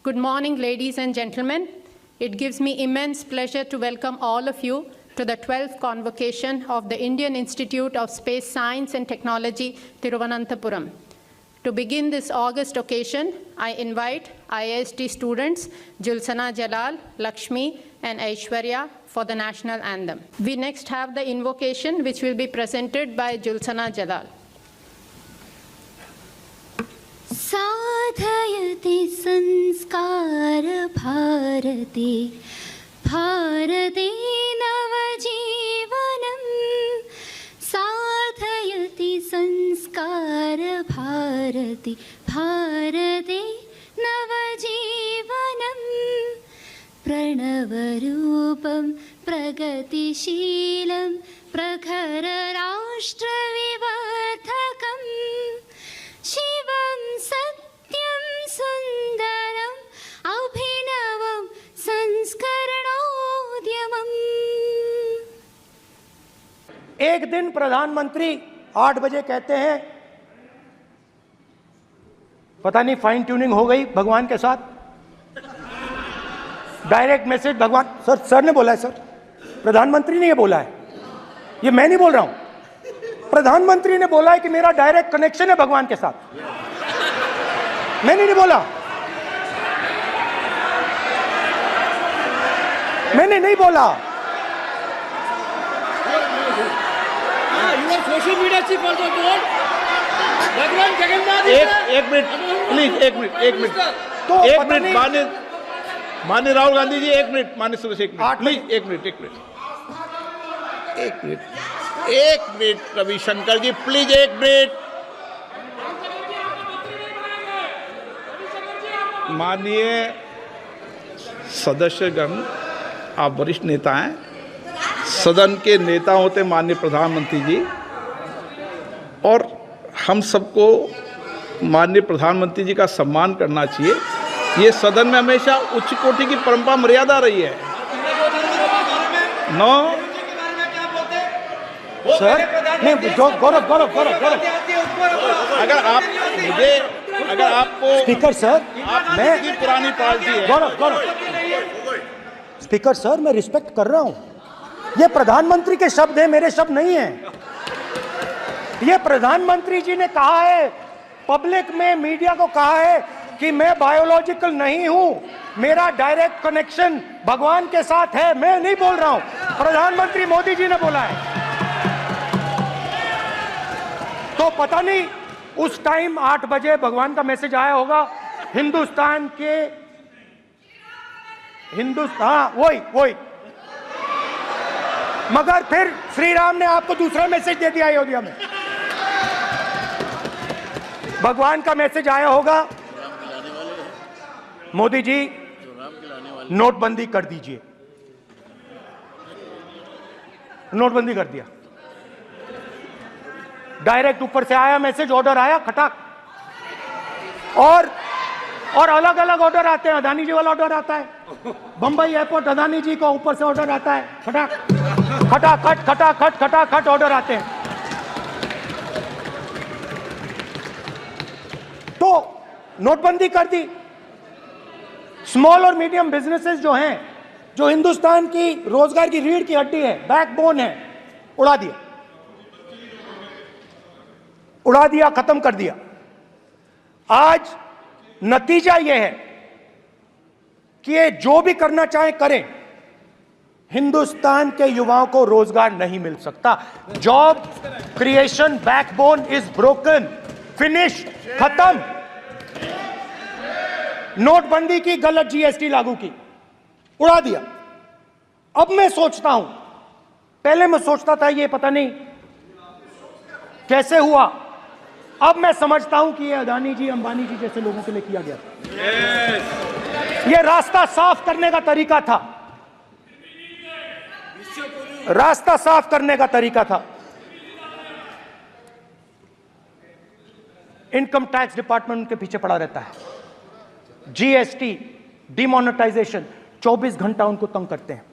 Good morning, ladies and gentlemen. It gives me immense pleasure to welcome all of you to the 12th convocation of the Indian Institute of Space Science and Technology, Thiruvananthapuram. To begin this August occasion, I invite IIST students Julsana Jalal, Lakshmi, and Aishwarya for the national anthem. We next have the invocation, which will be presented by Julsana Jalal. साधयति संस्कार भारते भारते नवजीवनम् साधयति संस्कार भारते भारते नवजीवनम् प्रणवरूपं प्रगतिशीलं प्रखरराष्ट्रविवर्धकम् शिवं सत्यं सुन्दरम् अभिनवं संस्करणोद्यमम्। एक दिन प्रधानमंत्री 8 बजे कहते हैं, पता नहीं फाइन ट्यूनिंग हो गई भगवान के साथ, डायरेक्ट मैसेज भगवान सर ने बोला है, सर प्रधानमंत्री ने ये बोला है, ये मैं नहीं बोल रहा हूं, प्रधानमंत्री ने बोला है कि मेरा डायरेक्ट कनेक्शन है भगवान के साथ। मैंने नहीं बोला, मैंने नहीं बोला। Social media chief also told भगवान जगन्नाथ। एक मिनट प्लीज, एक मिनट तो एक मिनट माननीय राहुल गांधी जी, एक मिनट माननीय सुरेश, एक मिनट प्लीज, एक मिनट रविशंकर जी प्लीज, एक मिनट। माननीय सदस्यगण, आप वरिष्ठ नेता हैं, सदन के नेता होते माननीय प्रधानमंत्री जी, और हम सबको माननीय प्रधानमंत्री जी का सम्मान करना चाहिए। ये सदन में हमेशा उच्च कोटि की परंपरा मर्यादा रही है। नो सर नहीं, गौरव अगर आपको स्पीकर सर, मैं पुरानी पार्टी है। गौरव स्पीकर सर, मैं रिस्पेक्ट कर रहा हूं, ये प्रधानमंत्री के शब्द हैं, मेरे शब्द नहीं हैं। ये प्रधानमंत्री जी ने कहा है, पब्लिक में मीडिया को कहा है कि मैं बायोलॉजिकल नहीं हूं, मेरा डायरेक्ट कनेक्शन भगवान के साथ है। मैं नहीं बोल रहा हूं, प्रधानमंत्री मोदी जी ने बोला है। तो पता नहीं उस टाइम 8 बजे भगवान का मैसेज आया होगा हिंदुस्तान, वही मगर फिर श्री राम ने आपको दूसरा मैसेज दे दिया अयोध्या में। भगवान का मैसेज आया होगा, मोदी जी नोटबंदी कर दीजिए, नोटबंदी कर दिया, डायरेक्ट ऊपर से आया मैसेज, ऑर्डर आया खटाक। और अलग अलग ऑर्डर आते हैं, अदानी जी वाला ऑर्डर आता है, बंबई एयरपोर्ट अदानी जी को ऊपर से ऑर्डर आता है, खटाखट ऑर्डर आते हैं। तो नोटबंदी कर दी। स्मॉल और मीडियम बिजनेसेस जो हैं, जो हिंदुस्तान की रोजगार की रीढ़ की हड्डी है, बैकबोन है, उड़ा दिया, खत्म कर दिया। आज नतीजा यह है कि ये जो भी करना चाहे करें, हिंदुस्तान के युवाओं को रोजगार नहीं मिल सकता। Job creation backbone is broken, finish, खत्म। नोटबंदी की, गलत जीएसटी लागू की, उड़ा दिया। अब मैं सोचता हूं, पहले मैं सोचता था ये पता नहीं कैसे हुआ, अब मैं समझता हूं कि ये अदानी जी, अंबानी जी जैसे लोगों के लिए किया गया था। ये रास्ता साफ करने का तरीका था, रास्ता साफ करने का तरीका था। इनकम टैक्स डिपार्टमेंट उनके पीछे पड़ा रहता है, जीएसटी, डिमोनेटाइजेशन, 24 घंटा उनको तंग करते हैं,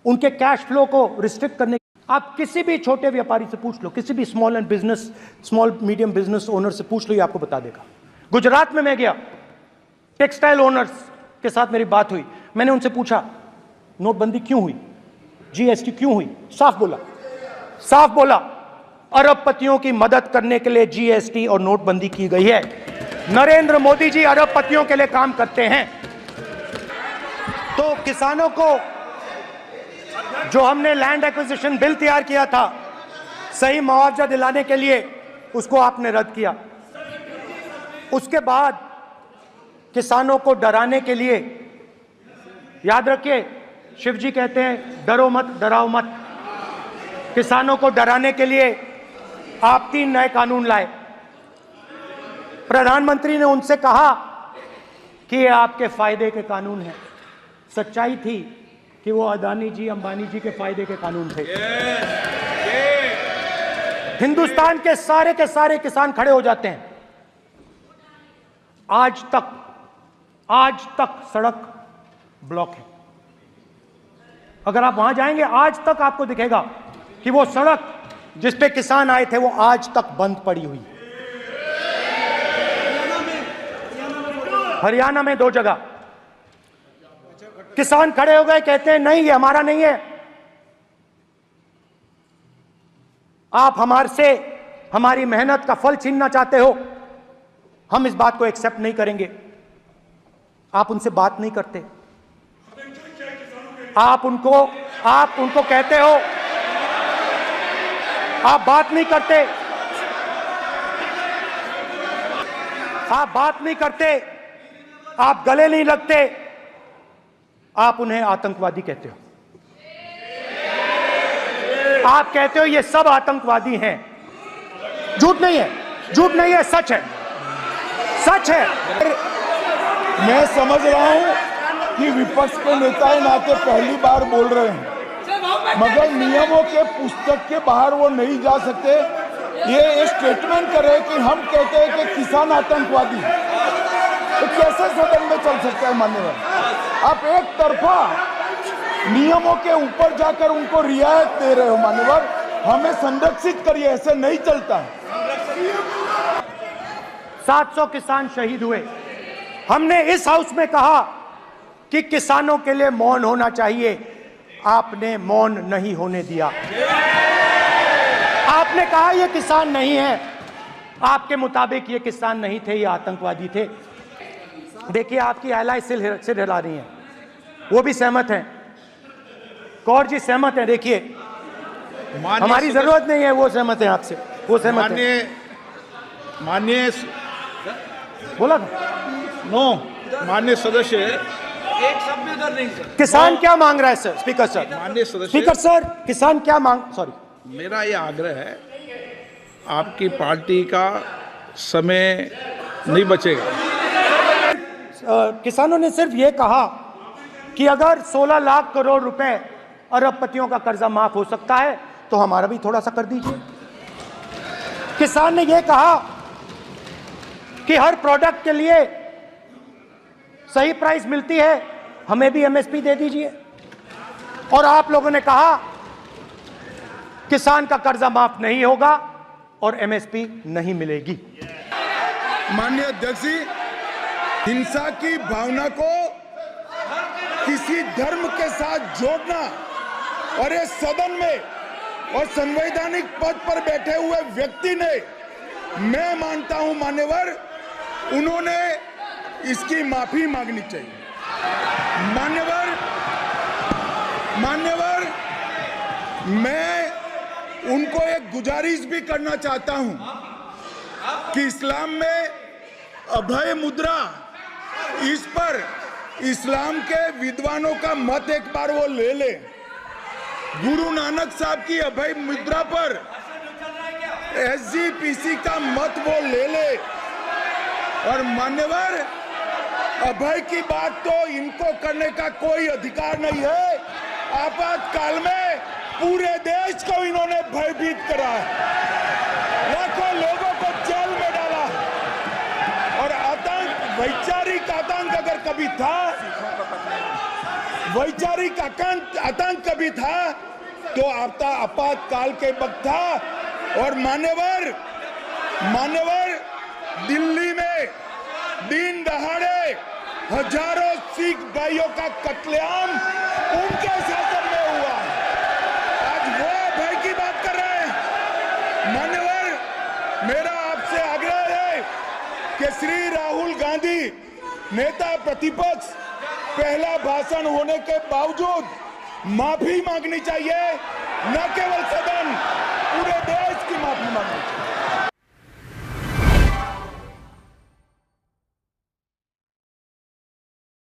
उनके कैश फ्लो को रिस्ट्रिक्ट करने। आप किसी भी छोटे व्यापारी से पूछ लो, किसी भी स्मॉल मीडियम बिजनेस ओनर से पूछ लो, ये आपको बता देगा। गुजरात में मैं गया, टेक्सटाइल ओनर्स के साथ मेरी बात हुई, मैंने उनसे पूछा नोटबंदी क्यों हुई, जीएसटी क्यों हुई, साफ बोला अरबपतियों की मदद करने के लिए जीएसटी और नोटबंदी की गई है। नरेंद्र मोदी जी अरबपतियों के लिए काम करते हैं। तो किसानों को जो हमने लैंड एक्विजिशन बिल तैयार किया था सही मुआवजा दिलाने के लिए, उसको आपने रद्द किया। उसके बाद किसानों को डराने के लिए, याद रखिए शिव जी कहते हैं डरो मत डराओ मत, किसानों को डराने के लिए आप 3 नए कानून लाए। प्रधानमंत्री ने उनसे कहा कि ये आपके फायदे के कानून हैं। सच्चाई थी कि वो अदानी जी अंबानी जी के फायदे के कानून थे। हिंदुस्तान के सारे किसान खड़े हो जाते हैं। आज तक सड़क ब्लॉक है। अगर आप वहां जाएंगे आज तक आपको दिखेगा कि वो सड़क जिस पे किसान आए थे वो आज तक बंद पड़ी हुई। हरियाणा में 2 जगह किसान खड़े हो गए, कहते हैं नहीं ये हमारा नहीं है, आप हमारी मेहनत का फल छीनना चाहते हो, हम इस बात को एक्सेप्ट नहीं करेंगे। आप उनसे बात नहीं करते, आप उनको कहते हो, आप बात नहीं करते, आप गले नहीं लगते, आप उन्हें आतंकवादी कहते हो। आप कहते हो ये सब आतंकवादी हैं। झूठ नहीं है, सच है। मैं समझ रहा हूं कि विपक्ष के नेता नाते पहली बार बोल रहे हैं, मगर नियमों के पुस्तक के बाहर वो नहीं जा सकते। ये स्टेटमेंट कर रहे हैं कि हम कहते हैं कि किसान आतंकवादी, तो कैसे सदन में चल सकता है मान्यवर? आप एक तरफा नियमों के ऊपर जाकर उनको रियायत दे रहे हो मान्यवर, हमें संरक्षित करिए, ऐसे नहीं चलता है। 700 किसान शहीद हुए। हमने इस हाउस में कहा कि किसानों के लिए मौन होना चाहिए, आपने मौन नहीं होने दिया। आपने कहा ये किसान नहीं है, आपके मुताबिक ये किसान नहीं थे, ये आतंकवादी थे। देखिए आपकी आला सिर हिला रही है, वो भी सहमत हैं, कौर जी सहमत हैं। देखिए हमारी जरूरत नहीं है, वो सहमत है आपसे, वो सहमत है। माननीय बोला था माननीय सदस्य, किसान क्या मांग रहा है सर? स्पीकर सर, माननीय सदस्य, स्पीकर सर, किसान क्या सॉरी, मेरा ये आग्रह है, आपकी पार्टी का समय नहीं बचेगा। किसानों ने सिर्फ ये कहा कि अगर 16 लाख करोड़ रुपए अरबपतियों का कर्जा माफ हो सकता है तो हमारा भी थोड़ा सा कर दीजिए। किसान ने यह कहा कि हर प्रोडक्ट के लिए सही प्राइस मिलती है, हमें भी एमएसपी दे दीजिए। और आप लोगों ने कहा किसान का कर्जा माफ नहीं होगा और एमएसपी नहीं मिलेगी। माननीय अध्यक्ष जी, हिंसा की भावना को किसी धर्म के साथ जोड़ना और ये सदन में और संवैधानिक पद पर बैठे हुए व्यक्ति ने, मैं मानता हूं मान्यवर, उन्होंने इसकी माफी मांगनी चाहिए। मान्यवर, मैं उनको एक गुजारिश भी करना चाहता हूं कि इस्लाम में अभय मुद्रा, इस पर इस्लाम के विद्वानों का मत एक बार वो ले ले। गुरु नानक साहब की अभय मुद्रा पर एसजीपीसी का मत वो ले ले। और मान्यवर, अभय की बात तो इनको करने का कोई अधिकार नहीं है। आपातकाल में पूरे देश को इन्होंने भयभीत करा है, लाखों लोगों को जेल में डाला। और आतंक, वैचारिक आतंक अगर कभी था, वैचारिक आतंक कभी था तो आपातकाल के वक्त था। और मान्यवर, दिल्ली में दिन दहाड़े हजारों सिख भाइयों का कत्लेआम उनके शासन में हुआ। आज वो भय की बात कर रहे हैं। मान्यवर, मेरा आपसे आग्रह है कि श्री राहुल गांधी नेता प्रतिपक्ष पहला भाषण होने के बावजूद माफी मांगनी चाहिए, न केवल सदन, पूरे देश की माफी मांगनी चाहिए।